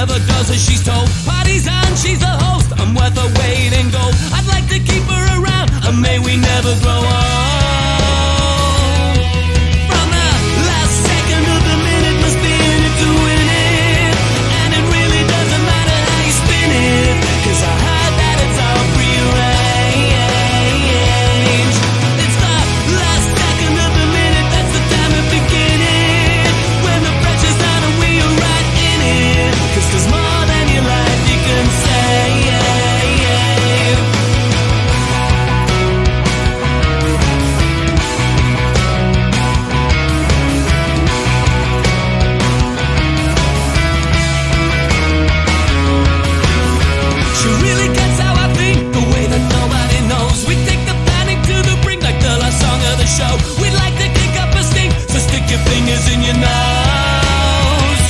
never does as she's told. Party's on, she's the host, I'm worth her weight in gold. I'd like to keep her around, and may we never grow old. From the last second of the minute, must be in it to win it. And it really doesn't matter how you spin it, 'cause I heard that it's all prearranged. It's the last second of the minute, that's the time to begin it. When the pressure's on and we are right in it, 'cause there's more than your life you can save. She really gets how I think, the way that nobody knows. We take the panic to the brink like the last song of the show. We'd like to kick up a stink, so stick your fingers in your nose.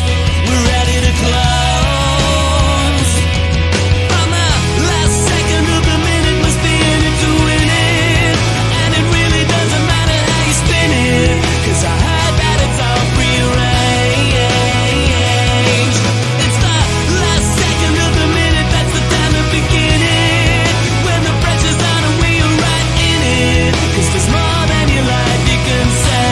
We're ready to close. From the last second of the minute, must be in it to win it. And it really doesn't matter how you spin it, 'cause I heard that it's all prearranged. It's the last second of the minute, that's the time to begin it. When the pressure's on and we are right in it, 'cause there's more than your life you can save.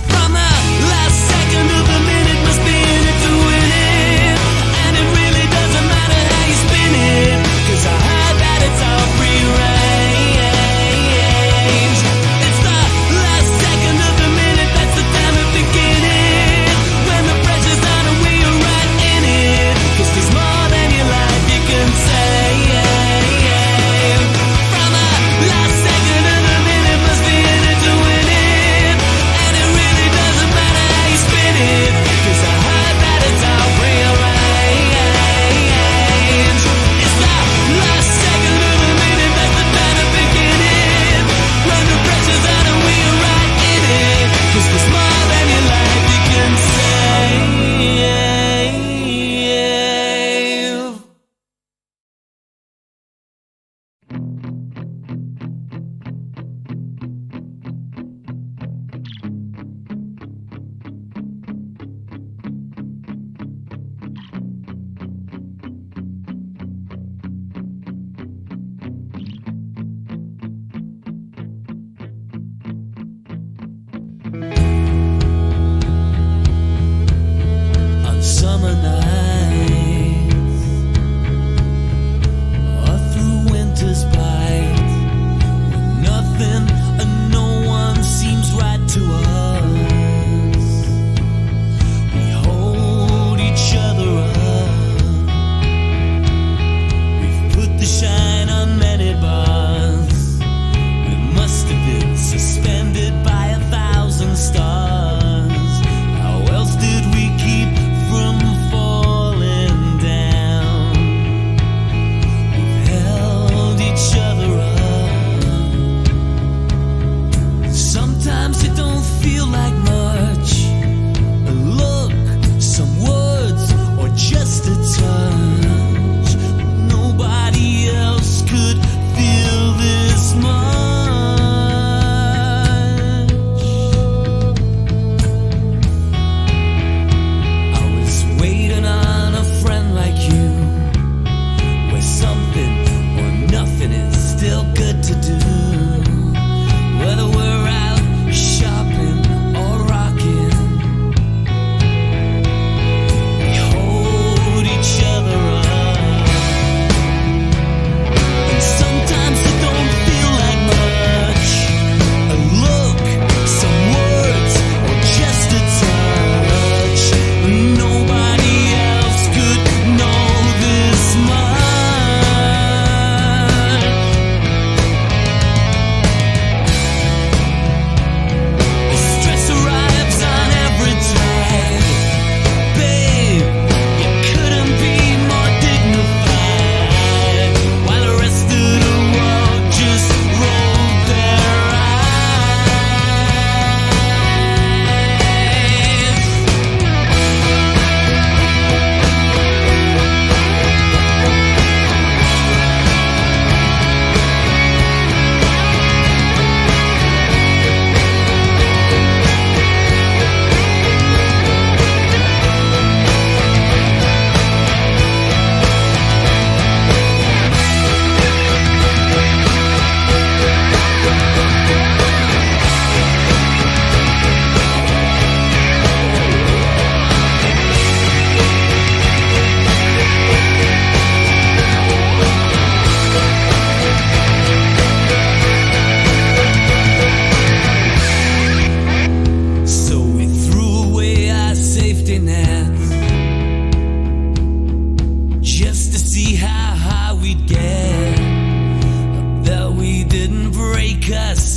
From the last second of the minute, must be in it to win it. And it really doesn't matter how you spin it, 'cause I heard that it's all prearranged. It's the last second of the minute, that's the time to begin it. When the pressure's on and we are right in it, 'cause there's more than your life you can save. From the last second of the minute, must be in it to win it. And it really doesn't matter how you spin it, 'cause I heard that it's all prearranged. It's the last second of the minute, that's the time to begin it. When the pressure's on and we are right in it, 'cause there's more than your life you can save. On summer nights, or through winter's bite, when nothing and no one seems right to us, we hold each other up. We've put the shine on many bars. We must have been suspended by 1,000 stars. How else did we keep from falling down? We've held each other up. Sometimes it don't feel like much. A look, some words, or just a touch. Nobody else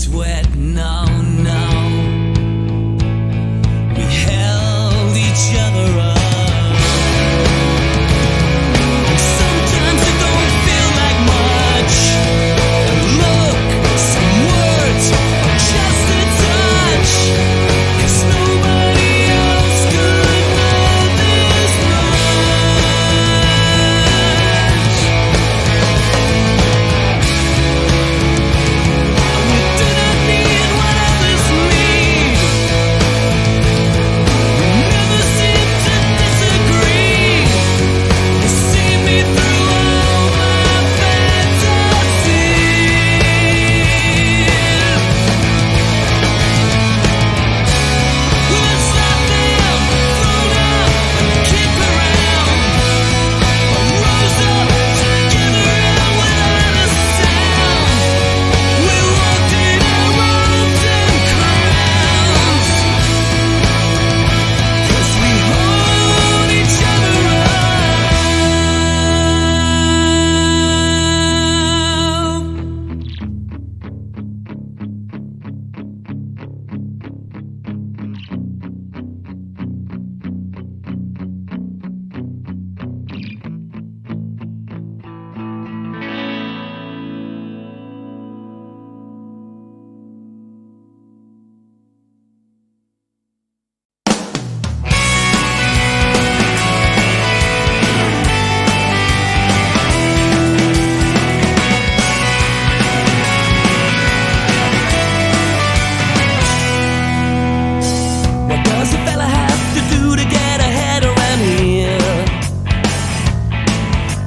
sweat, no, no. We held each other up. Sometimes it don't feel like much. And look, some words are just a touch. 'Cause nobody else could love this much. We do not need what others need. We never seem to disagree. You see me through all my fantasies. Let's let them thrown up and kick around. Rose up together and without a sound. We walked in our robes and crowns. 'Cause we hold each other up. What does a fella have to do to get ahead around here?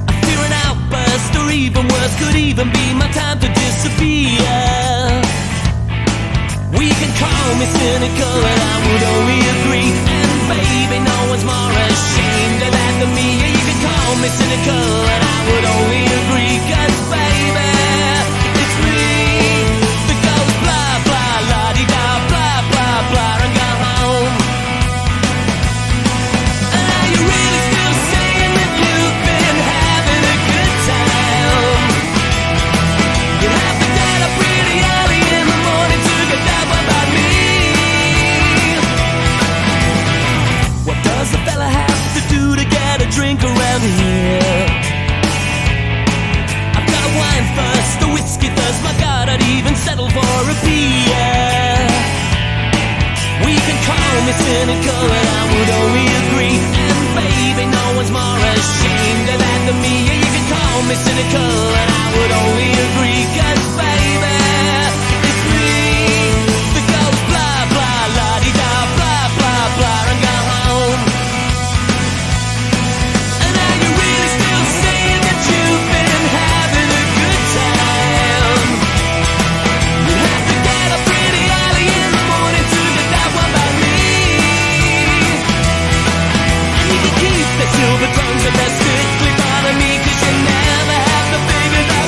A fear an outburst, or even worse, could even be my time to disappear. We can call me cynical, and I would only agree. And baby, no one's more ashamed of that than me. Yeah, you can call me cynical, and I would only agree. 'Cause baby, it's me that goes blah blah la di da, blah blah blah, and go home. And are you really still saying that you've been having a good time? You'd have to get up pretty early in the morning to get that one about me. What does a fella have to do to get a drink around here? I've got a wine first, a whiskey thirst. My God, I'd even settle for a beer. We can call me cynical, and I would only agree. And baby, no one's more ashamed of that than me. Yeah, you can call me cynical, and I would only agree. 'Cause baby, it's me that goes blah blah la di da, blah blah blah, and go home. And are you really still saying that you've been having a good time? You have to get up pretty early in the morning to get that one by me. And you can keep the silver tongues, and they're strictly part of me. 'Cause you never have to figure that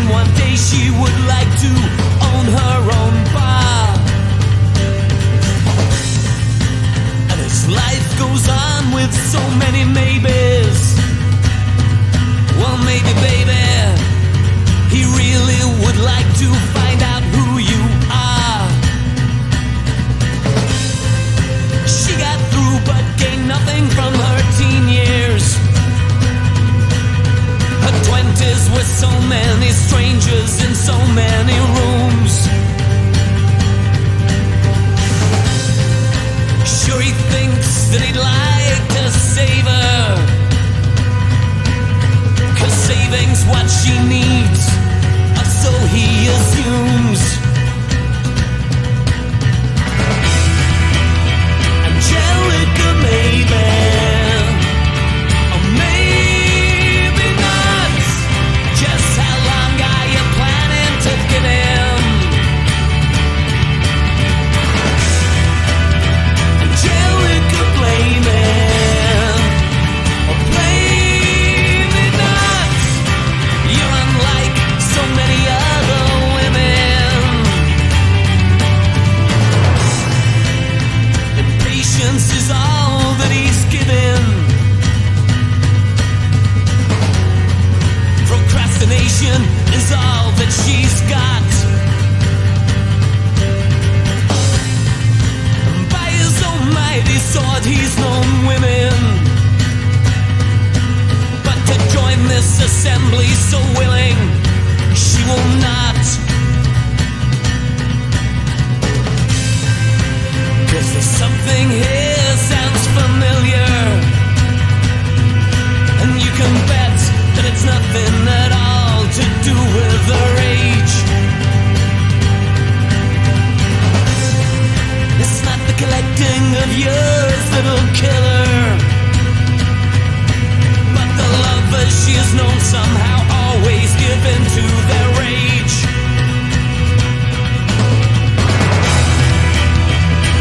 and one day she would like to own her own bar. And as life goes on with so many maybes, well, maybe, baby, he really would like to find out who you are. She got through but gained nothing from her teen years. Her 20s with so many strangers in so many rooms. Sure, he thinks that he'd like to save her, 'cause saving's what she needs, or so he assumes. Angelica, maybe, or maybe not. Just how long are you planning to give him? Angelica, blame him, or blame it not. You're unlike so many other women. Impatience is all that he's given. Procrastination is all that she's got. By his almighty sword he's known women, but to join this assembly so willing, she will not. 'Cause there's something here sounds familiar, and you can bet that it's nothing at all to do with her age. It's not the collecting of years that'll kill her, but the lovers she has known somehow always give in to their rage.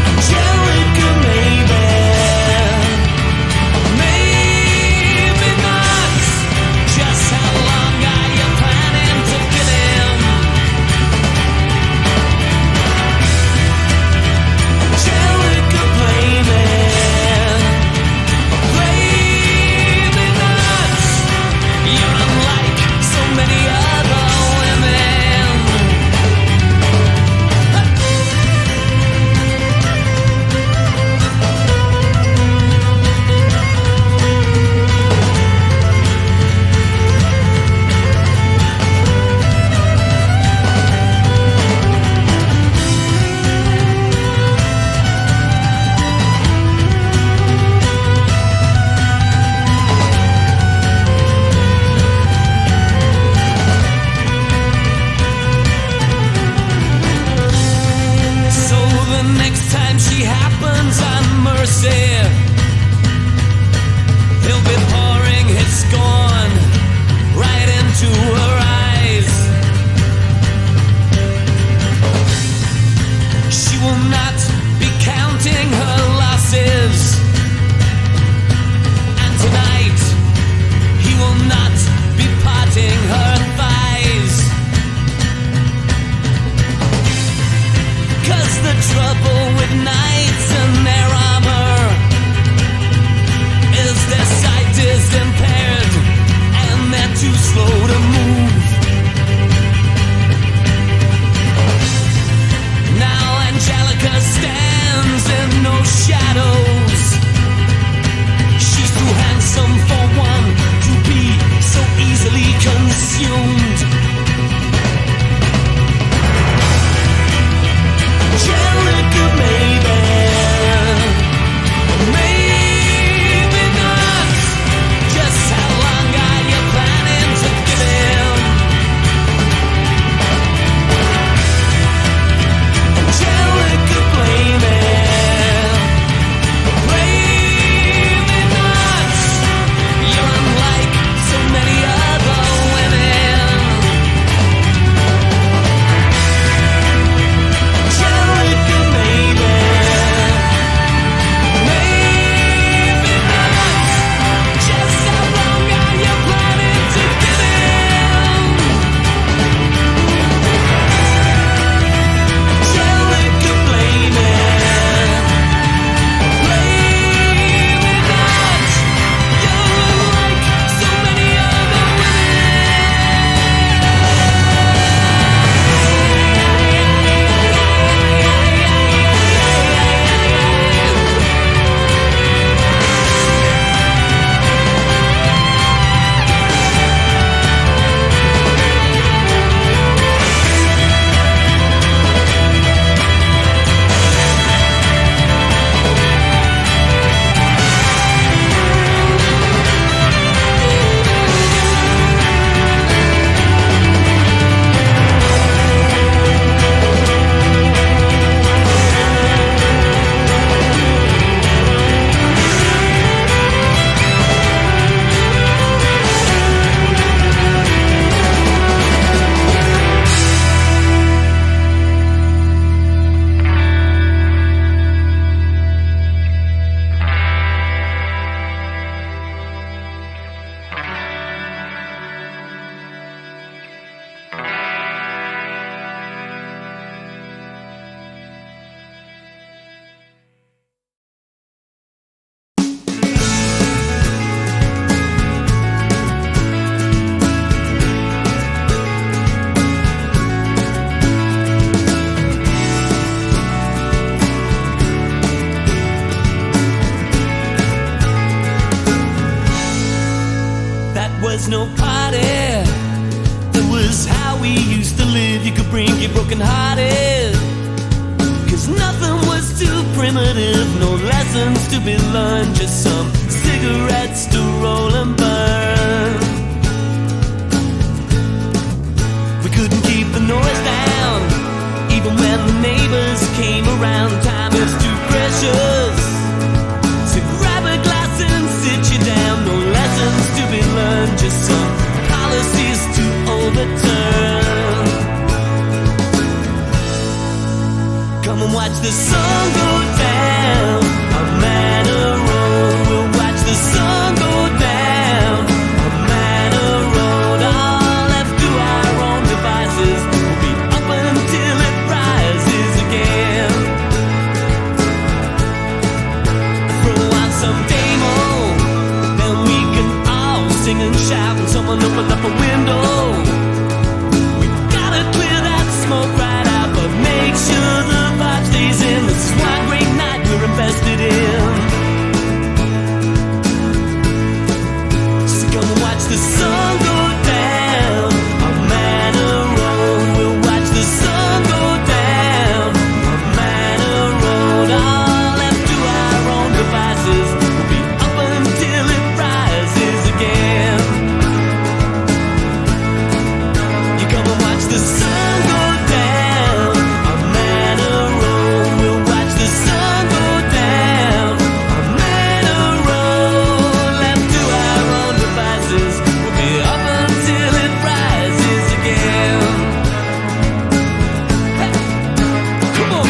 Angelica, maybe, maybe not. Just how long are you planning to give him? Angelica, blame him, blame it not. You're unlike so many other women. So the next time she happens on Mercy, he'll be pouring his scorn right into her eyes. She will not be counting her losses, and tonight he will not be parting her thighs. 'Cause the trouble with knights and their armor is their sight is impaired and they're too slow to move. Now Angelica stands was no party. It was how we used to live. You could bring your broken hearted, 'cause nothing was too primitive. No lessons to be learned, just some cigarettes to roll and burn. We couldn't keep the noise down, even when the neighbors came around. Time is too precious to grab a glass and sit you down. No lessons to be learned, just some policies to overturn. Come and watch the sun go down on Manor Road. We'll watch the sun go down on Manor Road. All left to our own devices, we'll be up until it rises again. Throw out some demo, then we can all sing and shout, and someone open up a window. We gotta clear that smoke right out, but make sure the vibe stays in. This is one great night we're invested in. So come and watch the sun go down on Manor Road. We'll watch the sun go down on Manor Road. All left to our own devices, we'll be up until it rises again. You come and watch the sun go down on Manor Road. We'll watch the sun go down on Manor Road. Left to our own devices, we'll be up until it rises again. Hey, come on.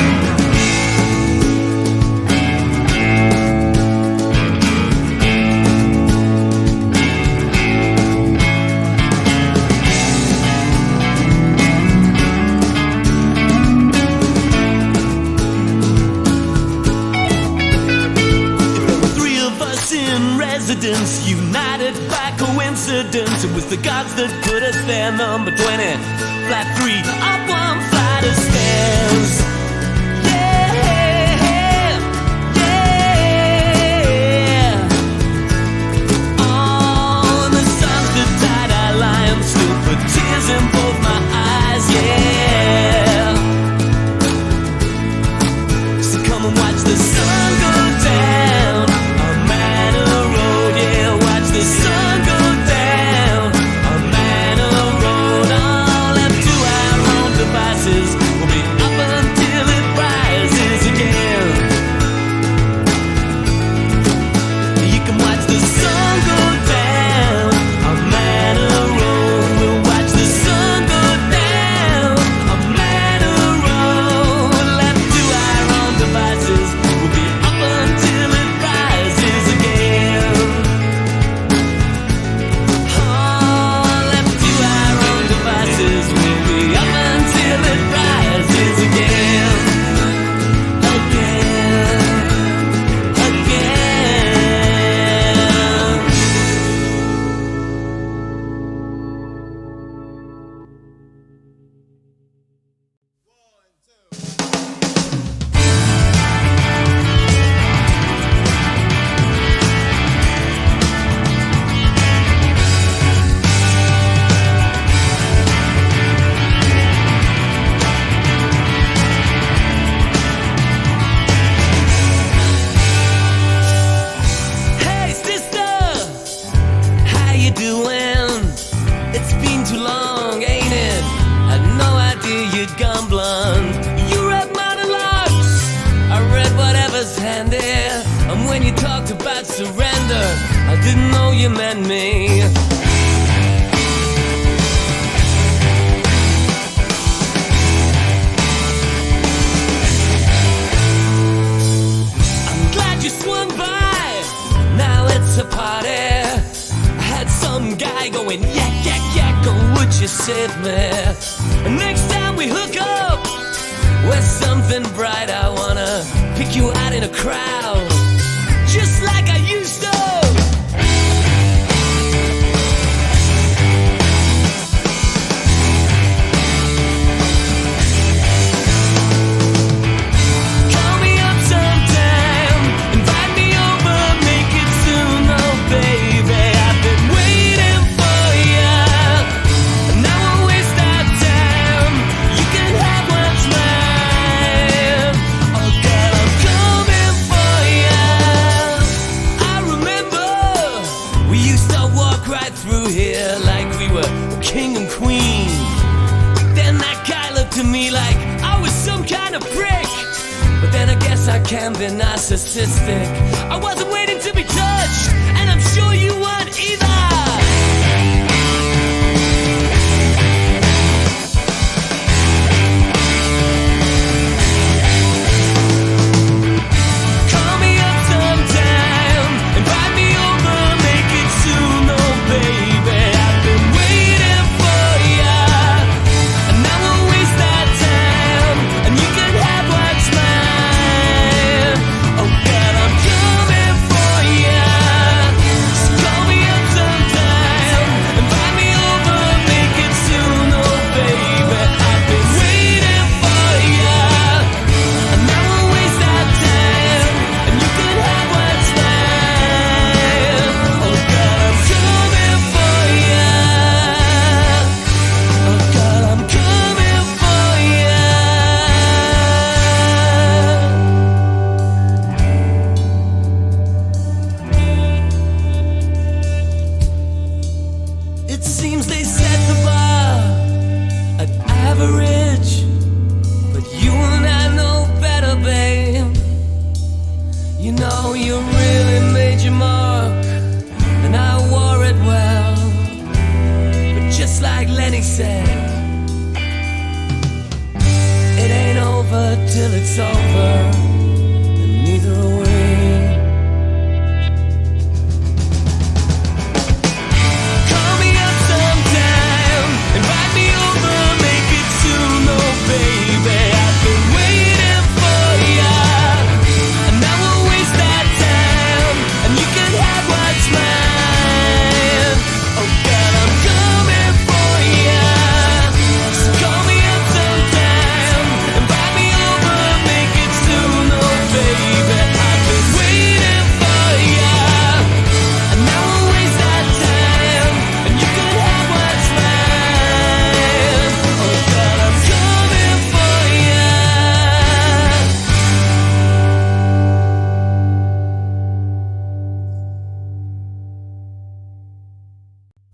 Three of us in residence, united by coincidence. It was the gods that put us there. Number 20, flat 3, up one flight of stairs. Yeah, yeah. Oh, and the sun's the tide I lie, I'm still put tears in both my eyes. Yeah. So come and watch the sun go down on Manor Road. Yeah, watch the sun go down on Manor Road. All left to our own devices, we'll be up until it rises again. You can watch the sun go down on Manor Road. We'll watch the sun go down on Manor Road. Left to our own devices, we'll be up until it rises again. Oh, left to our own devices, we'll be up until it rises again. Again. Hey sister, how you doing? It's been too long, ain't it? Had no idea you'd gone blonde. You read monologues, I read whatever's handy. And when you talked about surrender, I didn't know you meant me. I'm glad you swung by. Now it's a party. I had some guy going yak, yak, yak. Oh, would you save me? And next time we hook up, wear something bright. I wanna pick you out in a crowd, just like I used to. can be narcissistic. I wasn't waiting to be touched, and I'm sure you weren't either. It seems they set the bar at average, but you and I know better, babe. You know you really made your mark, and I wore it well. But just like Lenny said, it ain't over till it's over, and neither are we.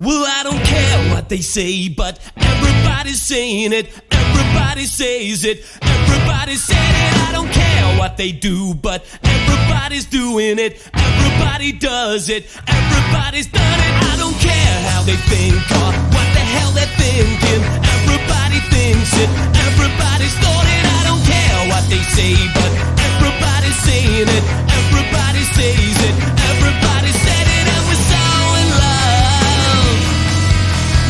Well, I don't care what they say, but everybody's saying it. Everybody says it. Everybody's saying it. I don't care what they do, but everybody's doing it. Everybody does it. Everybody's done it. I don't care how they think or what the hell they're thinking. Everybody thinks it. Everybody's thought it. I don't care what they say, but everybody's saying it. Everybody says it. Everybody said it, and we're so in love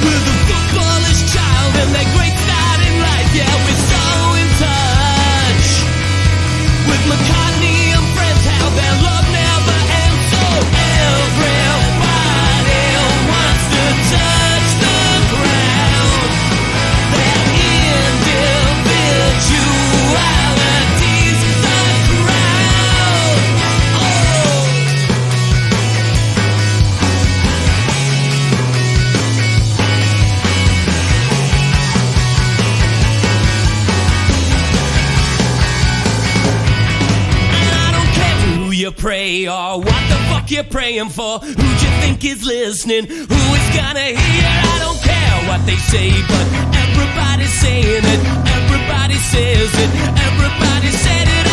with a footballer's child and their great start in life. Yeah, we're so in touch with McCartney and friends, how their love never ends. So everybody wants to touch the ground. Their individuality's the crowd. Oh. You pray or what the fuck you're praying for? Who do you think is listening? Who is gonna hear? I don't care what they say, but everybody's saying it. Everybody says it. Everybody said it.